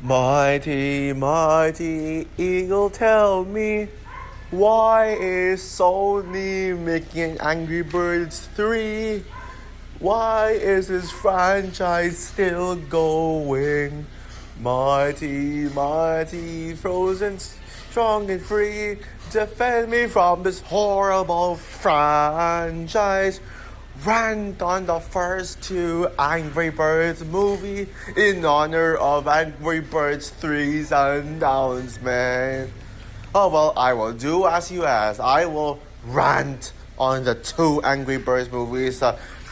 Mighty, mighty eagle, tell me, why is Sony making Angry Birds 3? Why is this franchise still going? Mighty, mighty, frozen, strong and free, defend me from this horrible franchise. Rant on the first two Angry Birds movie in honor of Angry Birds 3's announcement. Oh well, I will do as you ask. I will rant on the two Angry Birds movies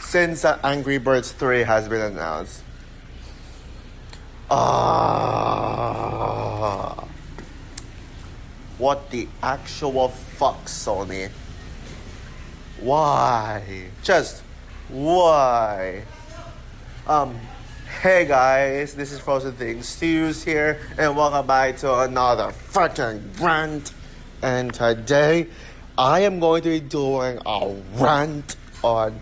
since Angry Birds 3 has been announced. What the actual fuck, Sony? Why? Just why? Hey guys, this is Frozen Things Stews here, and welcome back to another freaking rant. And today, I am going to be doing a rant on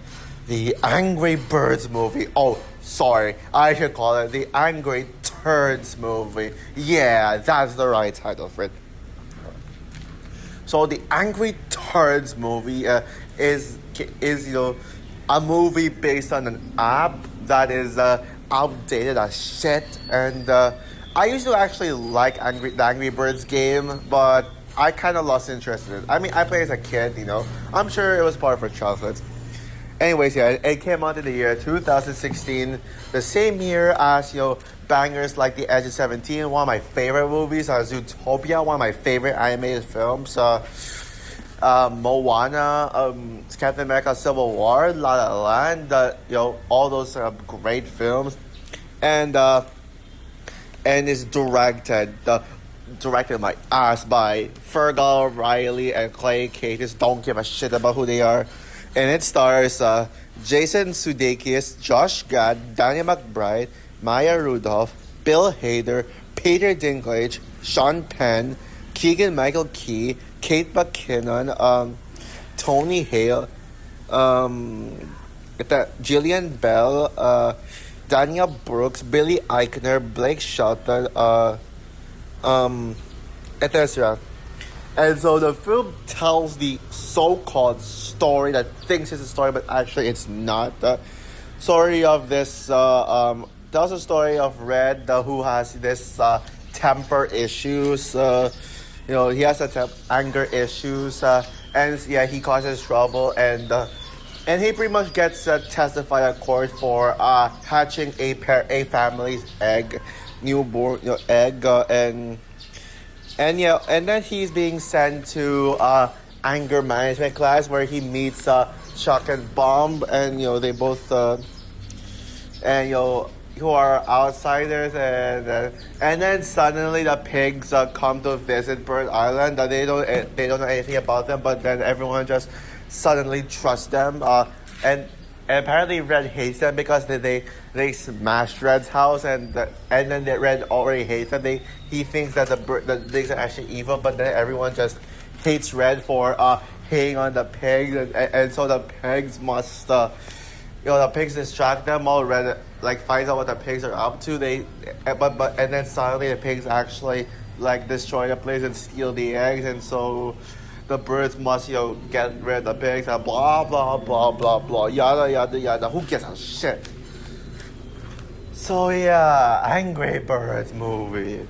the Angry Birds movie. Oh, sorry, I should call it the Angry Turds movie. Yeah, that's the right title for it. So the Angry Turds movie is a movie based on an app that is outdated as shit, and I used to actually like the Angry Birds game, but I kind of lost interest in it. I mean, I played as a kid, I'm sure it was part of our childhood. Anyways, yeah, it came out in the year 2016, the same year as, bangers like The Edge of 17, one of my favorite movies, Zootopia, one of my favorite animated films, Moana, Captain America Civil War, La La Land, all those great films. And it's directed my ass by Fergal Riley and Clay Cates. Don't give a shit about who they are. And it stars Jason Sudeikis, Josh Gad, Danny McBride, Maya Rudolph, Bill Hader, Peter Dinklage, Sean Penn, Keegan-Michael Key, Kate McKinnon, Tony Hale, Jillian Bell, Daniel Brooks, Billy Eichner, Blake Shelton, etc. And so the film tells the so-called story that thinks it's a story, but actually it's not. The story of this tells the story of Red, who has this temper issues. He has anger issues, and yeah, he causes trouble, and he pretty much gets testified at court for hatching a family's newborn egg, and then he's being sent to anger management class where he meets Chuck and Bomb, and they both who are outsiders, and then suddenly the pigs come to visit Bird Island. They don't know anything about them, but then everyone just suddenly trusts them. And apparently Red hates them because they smashed Red's house, and then Red already hates them. He thinks that the pigs are actually evil, but then everyone just hates Red for hating on the pigs, and so the pigs must the pigs distract them. All Red finds out what the pigs are up to. And then suddenly the pigs actually destroy the place and steal the eggs, and so the birds must get rid of the pigs, and blah blah blah blah blah, yada yada yada. Who gives a shit? So yeah, Angry Birds movie.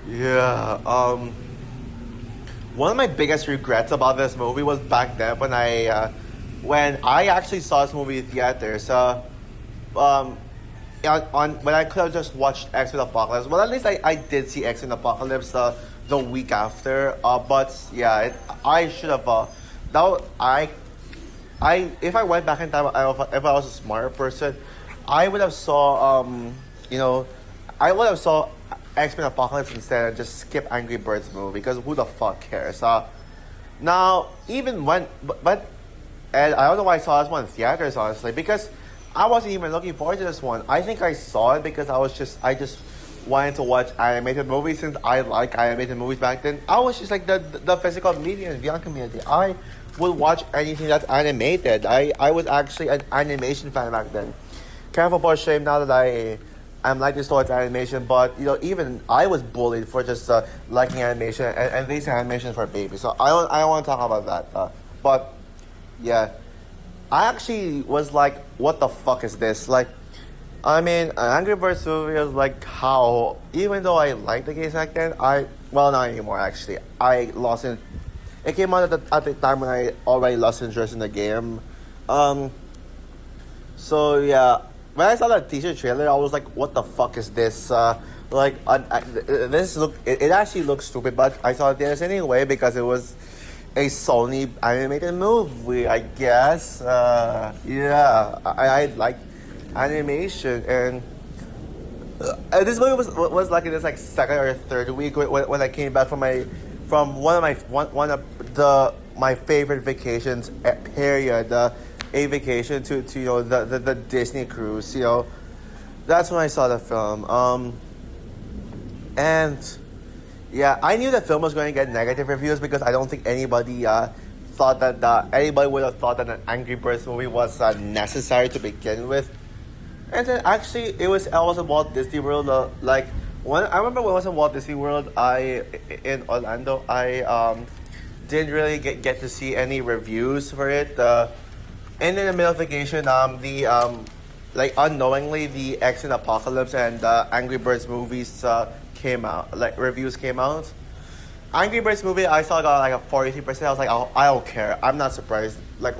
Yeah, one of my biggest regrets about this movie was back then when I actually saw this movie in theaters. When I could have just watched X-Men Apocalypse. Well, at least I did see X-Men Apocalypse the week after. But yeah, I should have. If I went back in time, if I was a smarter person, I would have saw I would have saw X-Men Apocalypse instead and just skip Angry Birds movie, because who the fuck cares? Now, even when, but and I don't know why I saw this one in theaters, honestly, because I wasn't even looking forward to this one. I think I saw it because I just wanted to watch animated movies, since I like animated movies back then. I was just like the physical media and beyond community. I would watch anything that's animated. I was actually an animation fan back then. Careful for shame now that I'm liking towards animation, but even I was bullied for just liking animation, and these animations for babies. So I don't want to talk about that. But yeah, I actually was like, what the fuck is this? Like, I mean, Angry Birds movie was like how, even though I liked the games back then, well, not anymore actually. I lost it. It came out at the time when I already lost interest in the game. Um, so yeah, when I saw that teaser trailer, I was like, "What the fuck is this?" This it actually looks stupid, but I saw it theaters anyway because it was a Sony animated movie, I guess. Yeah, I like animation, and this movie was like in this like second or third week when I came back from one of my favorite vacations period, a vacation to the Disney cruise. That's when I saw the film. And yeah, I knew the film was going to get negative reviews because I don't think anybody thought that anybody would have thought that an Angry Birds movie was necessary to begin with. And then actually, it was at Walt Disney World. Like when I remember when I was in Walt Disney World, in Orlando, I didn't really get to see any reviews for it. And in the middle of vacation, like unknowingly, the X and Apocalypse and Angry Birds movies came out. Like reviews came out. Angry Birds movie, I saw got like a 43%. I was like, I don't care. I'm not surprised. Like,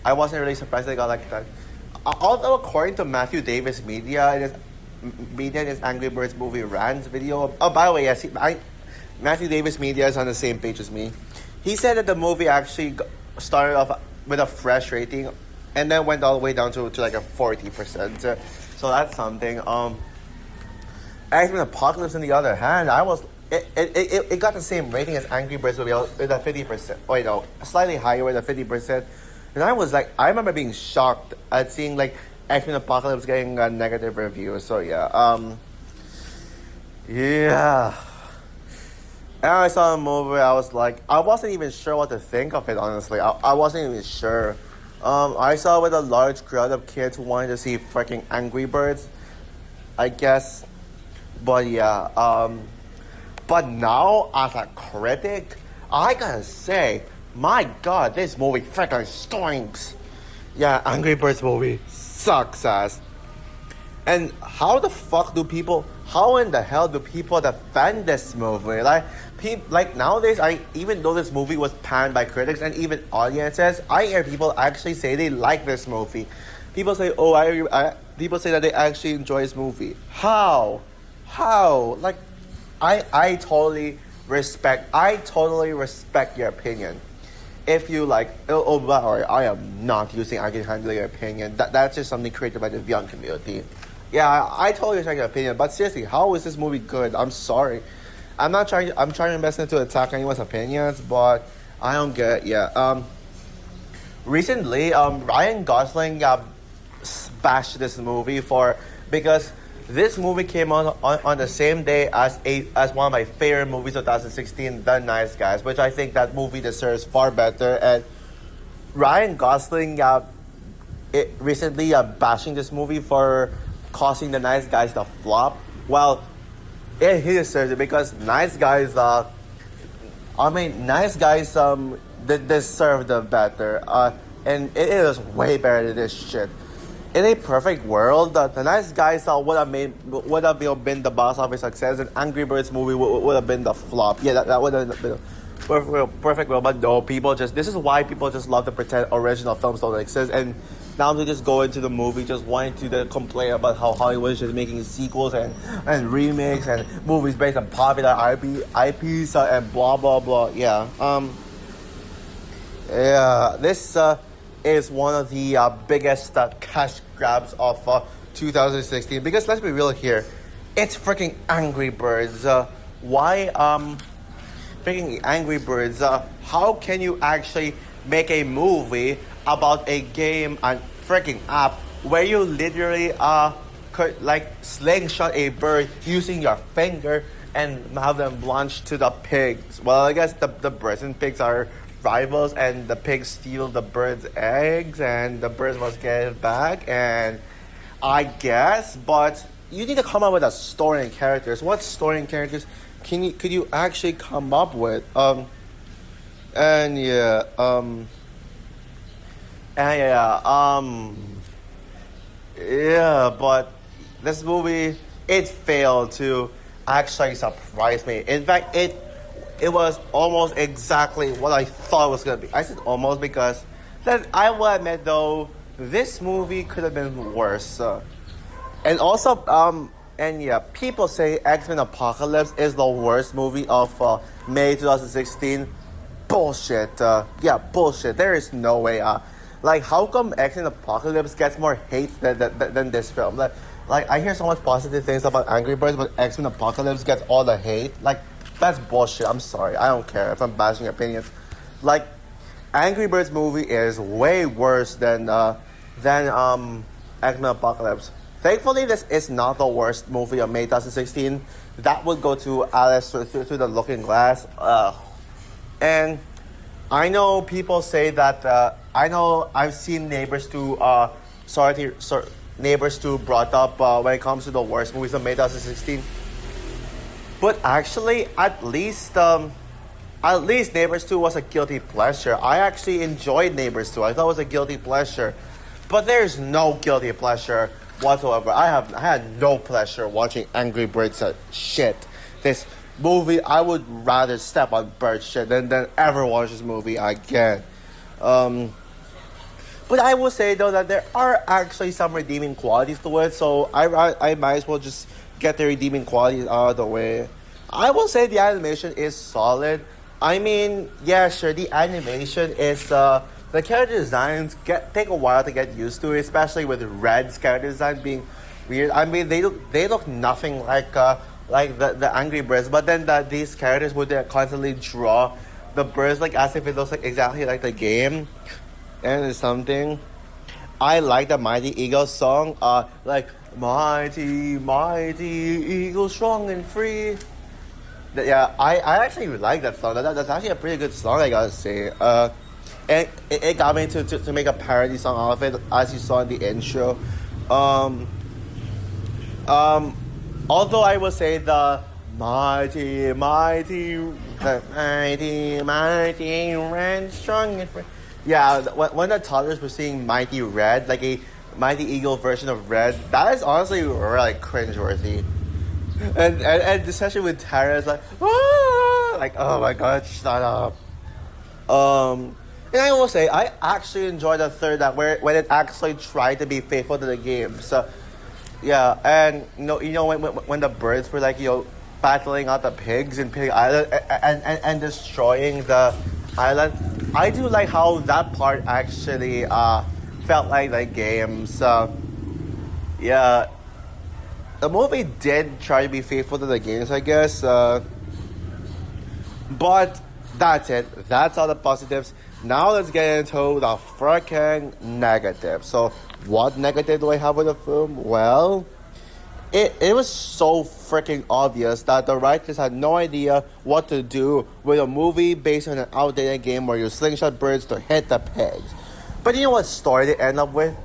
I wasn't really surprised they got like that. Although according to Matthew Davis Media, in his Angry Birds movie RANT video. Oh, by the way, yes, Matthew Davis Media is on the same page as me. He said that the movie actually started off with a fresh rating, and then went all the way down to like a 40%. So that's something. X-Men Apocalypse, on the other hand, it got the same rating as Angry Birds movie with a 50%. Wait, no, slightly higher with a 50%. And I was like, I remember being shocked at seeing like X-Men Apocalypse getting a negative review. So yeah, yeah. And I saw the movie. I was like, I wasn't even sure what to think of it. Honestly, I wasn't even sure. I saw it with a large crowd of kids who wanted to see freaking Angry Birds, I guess. But yeah, but now as a critic, I gotta say, my God, this movie freaking stinks. Yeah, Angry Birds movie sucks ass. And how in the hell do people defend this movie? Like nowadays, even though this movie was panned by critics and even audiences, I hear people actually say they like this movie. People say, people say that they actually enjoy this movie. How? Like, I totally respect your opinion. If you like, by the way, I am not using I can handle your opinion. That's just something created by the young community. Yeah, I totally respect your opinion, but seriously, how is this movie good? I'm sorry. I'm trying my best not to attack anyone's opinions, but I don't get it. Yeah. Recently, Ryan Gosling bashed this movie because this movie came on the same day as one of my favorite movies of 2016, The Nice Guys, which I think that movie deserves far better. And Ryan Gosling recently bashing this movie for causing The Nice Guys to flop. Well, he deserves it because Nice Guys, Nice Guys they deserve the better. And it is way better than this shit. In a perfect world, the Nice Guys would have been the box office success, and Angry Birds movie would have been the flop. Yeah, that would have been a perfect world. But no, this is why people just love to pretend original films don't exist, and now they just go into the movie just wanting to complain about how Hollywood is just making sequels and remakes and movies based on popular IPs and blah blah blah. Yeah. Yeah. This is one of the biggest cash grabs of 2016. Because let's be real here, it's freaking Angry Birds. Why freaking Angry Birds? How can you actually make a movie about a game and freaking app where you literally could like slingshot a bird using your finger and have them launch to the pigs? Well, I guess the birds and pigs are rivals, and the pigs steal the bird's eggs and the birds must get it back, and I guess, but you need to come up with a story and characters. What story and characters could you actually come up with? And yeah, and yeah, yeah, but this movie, it failed to actually surprise me. In fact, it was almost exactly what I thought it was gonna be. I said almost because then I will admit though, this movie could have been worse. And also, and yeah, people say X-Men Apocalypse is the worst movie of May 2016. Bullshit. Yeah, bullshit. There is no way. Like, how come X-Men Apocalypse gets more hate than this film? Like, I hear so much positive things about Angry Birds, but X-Men Apocalypse gets all the hate. Like, that's bullshit. I'm sorry. I don't care if I'm bashing opinions. Like, Angry Birds movie is way worse than X-Men Apocalypse. Thankfully, this is not the worst movie of May 2016. That would go to Alice through the Looking Glass. And I know people say that. I know I've seen Neighbors 2. Neighbors 2 brought up when it comes to the worst movies of May 2016. But actually, at least Neighbors 2 was a guilty pleasure. I actually enjoyed Neighbors 2. I thought it was a guilty pleasure. But there's no guilty pleasure whatsoever. I had no pleasure watching Angry Birds shit. This movie, I would rather step on bird shit than ever watch this movie again. But I will say though that there are actually some redeeming qualities to it, so I might as well just get the redeeming qualities out of the way. I will say the animation is solid. I mean, yeah, sure, the animation is the character designs take a while to get used to, especially with Red's character design being weird. I mean, they look nothing like the Angry Birds, but then these characters would constantly draw the birds like as if it looks like exactly like the game, and it's something. I like the Mighty Eagle song, like Mighty Eagle, strong and free. Yeah, I actually like that song. That's actually a pretty good song, I gotta say. And it got me to make a parody song out of it, as you saw in the intro. Although I will say the mighty red, strong and free. Yeah, when the toddlers were seeing Mighty Red, like a Mighty Eagle version of Red, that is honestly really cringeworthy. And especially with Tara, it's like, ah! Like, oh my god, shut up. And I will say, I actually enjoyed the third act when it actually tried to be faithful to the game. So, yeah, and you know when the birds were like battling out the pigs in Pig Island and destroying the island, I do like how that part actually felt like the game. So, yeah, the movie did try to be faithful to the games, I guess. But that's it. That's all the positives. Now let's get into the freaking negative. So, what negative do I have with the film? Well, it was so freaking obvious that the writers had no idea what to do with a movie based on an outdated game where you slingshot birds to hit the pigs. But you know what story they end up with?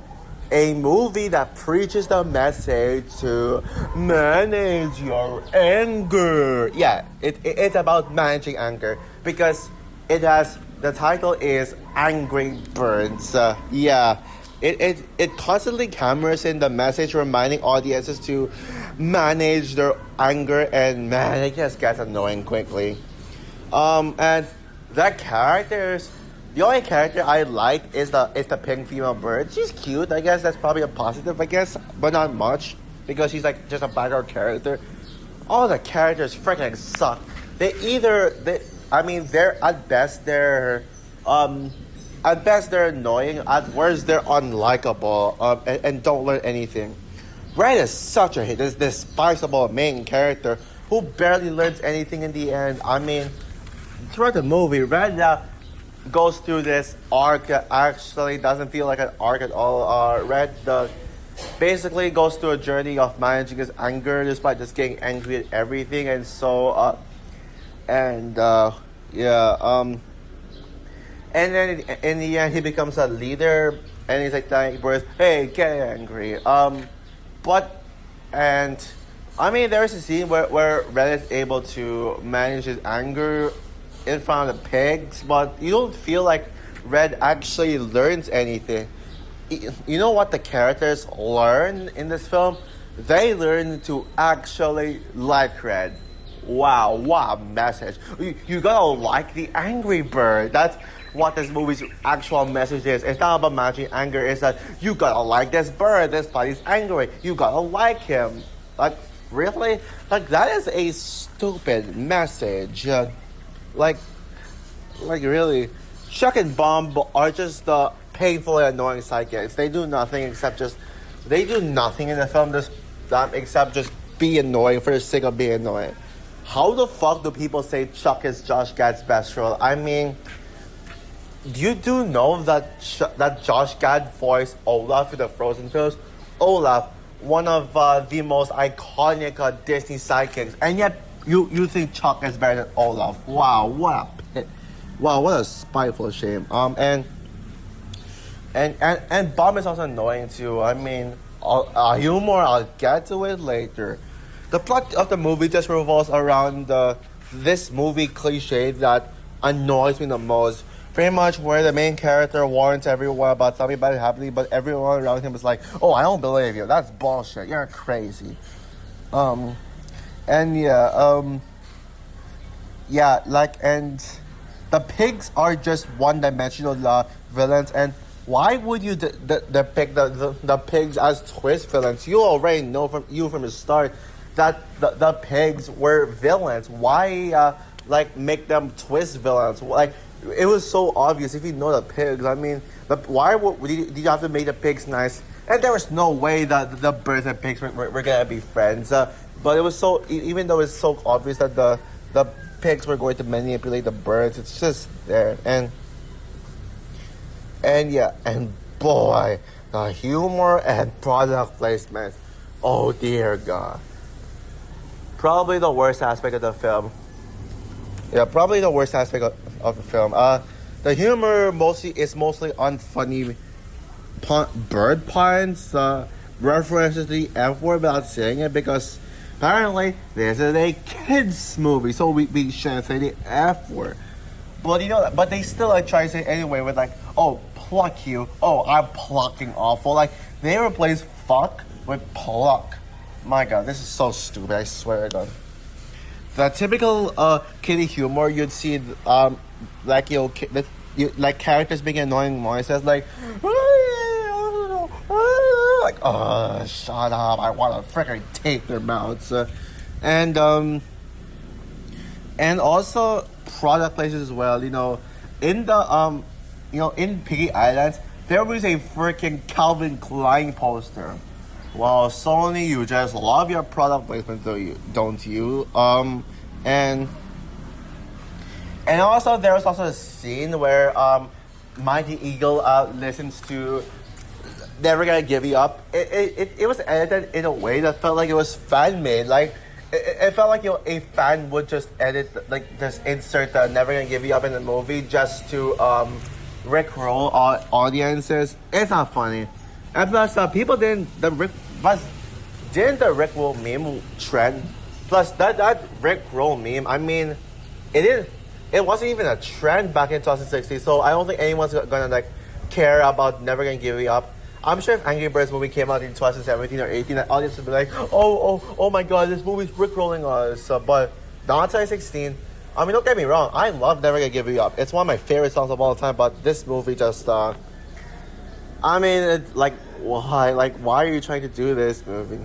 A movie that preaches the message to manage your anger. Yeah, it's about managing anger because the title is Angry Birds. Yeah, it constantly hammers in the message reminding audiences to manage their anger, and man, it just gets annoying quickly. And the only character I like is the pink female bird. She's cute. I guess that's probably a positive, I guess, but not much because she's like just a background character. All the characters freaking suck. They're at best they're annoying. At worst they're unlikable. And don't learn anything. Red is such a hit. This despicable main character who barely learns anything in the end. I mean, throughout the movie, Red goes through this arc that actually doesn't feel like an arc at all. Red basically goes through a journey of managing his anger despite just getting angry at everything, and so and then in the end he becomes a leader, and he's like telling birds, "Hey, get angry." But And I mean, there's a scene where Red is able to manage his anger in front of the pigs, but you don't feel like Red actually learns anything. You know what the characters learn in this film? They learn to actually like Red. Wow, what a message. You gotta like the angry bird. That's what this movie's actual message is. It's not about managing anger, it's that you gotta like this bird. This body's angry. You gotta like him. Like, really? Like, that is a stupid message. Like, really. Chuck and Bomb are just the painfully annoying sidekicks. They do nothing except just. They do nothing in the film except just be annoying for the sake of being annoying. How the fuck do people say Chuck is Josh Gad's best role? I mean, you do know that that Josh Gad voiced Olaf in the Frozen films? Olaf, one of the most iconic Disney sidekicks, and yet you think Chuck is better than Olaf. Wow, what a pit. Wow, what a spiteful shame. And Bomb is also annoying too. I mean, humor, I'll get to it later. The plot of the movie just revolves around this movie cliche that annoys me the most. Pretty much where the main character warns everyone about something bad happening, but everyone around him is like, "Oh, I don't believe you. That's bullshit. You're crazy." And the pigs are just one-dimensional villains. And why would you depict the pigs as twist villains? You already know from the start that the pigs were villains. Why make them twist villains? Like, it was so obvious if you know the pigs. I mean, did you have to make the pigs nice? And there was no way that the birds and pigs were gonna be friends. But it was so, even though it's so obvious that the pigs were going to manipulate the birds, it's just there. And boy, the humor and product placement. Oh dear God. Probably the worst aspect of the film. Yeah, probably the worst aspect of the film. The humor is mostly on funny bird puns, references to the F word without saying it, because apparently this is a kids movie, so we shouldn't say the F word. But they still try to say it anyway with like, "Oh, pluck you. Oh, I'm plucking awful." Like, they replace fuck with pluck. My God, this is so stupid, I swear to God. The typical kiddie humor you'd see, like characters making annoying noises, like, "Oh, shut up! I want to freaking tape their mouths," and also product places as well. In the in Piggy Islands, there was a freaking Calvin Klein poster. Well, Sony, you just love your product placement, don't you? And also there was also a scene where Mighty Eagle listens to "Never Gonna Give You Up." It was edited in a way that felt like it was fan made. Like, it felt like a fan would just just insert the "Never Gonna Give You Up" in the movie just to rickroll audiences. It's not funny. And plus, people didn't the Rickroll meme trend? Plus, that Rickroll meme, I mean, it wasn't even a trend back in 2016. So I don't think anyone's gonna care about "Never Gonna Give You Up." I'm sure if Angry Birds movie came out in 2017 or 18, the audience would be like, "Oh my God, this movie's Rickrolling us." But not 2016. I mean, don't get me wrong. I love "Never Gonna Give You Up." It's one of my favorite songs of all time. But this movie just, I mean, it's like, why? Like, why are you trying to do this movie?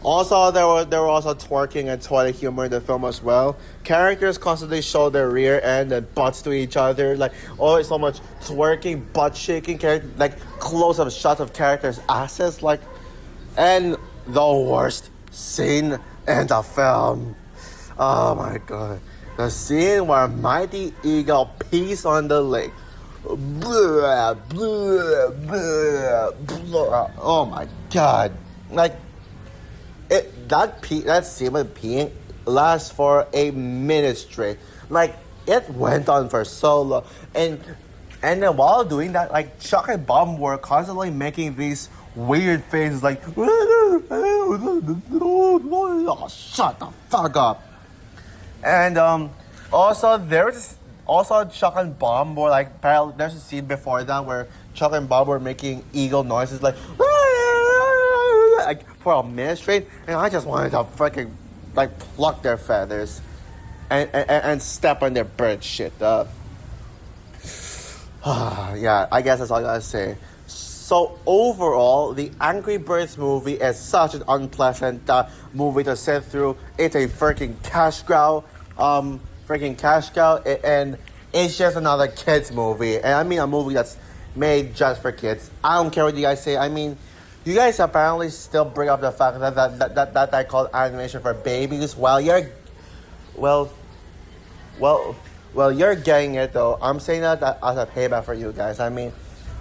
Also, there were also twerking and toilet humor in the film as well. Characters constantly show their rear end and butts to each other. Like, so much twerking, butt shaking, close-up shots of characters' asses. And the worst scene in the film. Oh my God. The scene where Mighty Eagle pees on the lake. Blah, blah, blah, blah. Oh my God. That scene with peeing lasts for a minute straight. It went on for so long. And then while doing that, Chuck and Bomb were constantly making these weird faces like, oh, shut the fuck up. And also there's also Chuck and Bomb were like there's a scene before that where Chuck and Bob were making eagle noises like for a minute straight, and I just wanted to freaking like pluck their feathers and step on their bird shit. Yeah, I guess that's all I gotta say. So overall, the Angry Birds movie is such an unpleasant movie to sit through. It's a freaking cash cow, and it's just another kids movie. And I mean a movie that's made just for kids. I don't care what you guys say. I mean, you guys apparently still bring up the fact that I call animation for babies. Well, you're getting it though. I'm saying that as a payback for you guys. I mean,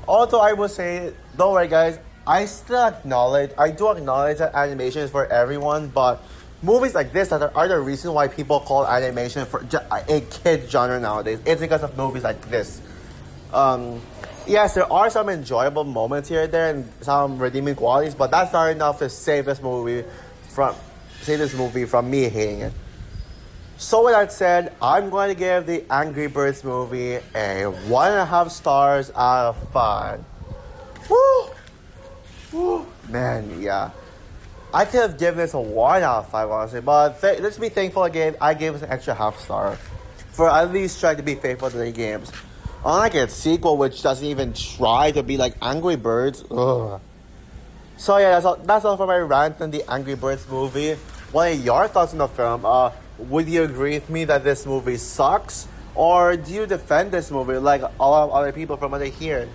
although I will say, don't worry guys, I do acknowledge that animation is for everyone, but movies like this that are the reason why people call animation for a kid genre nowadays. It's because of movies like this. Yes, there are some enjoyable moments here and there and some redeeming qualities, but that's not enough to save this movie from me hating it. So with that said, I'm going to give the Angry Birds movie a 1.5 stars out of 5. Woo! Woo! Man, yeah. I could have given this a 1 out of 5, honestly, but let's be thankful again. I gave this an extra half star for at least trying to be faithful to the games. Unlike its sequel, which doesn't even try to be like Angry Birds. Ugh. So yeah, that's all for my rant on the Angry Birds movie. What are your thoughts on the film? Would you agree with me that this movie sucks? Or do you defend this movie like all other people from what I hear?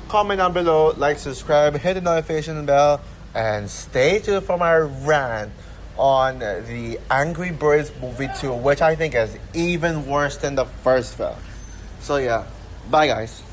Comment down below, like, subscribe, hit the notification bell, and stay tuned for my rant on the Angry Birds movie 2, which I think is even worse than the first film. So yeah, bye guys.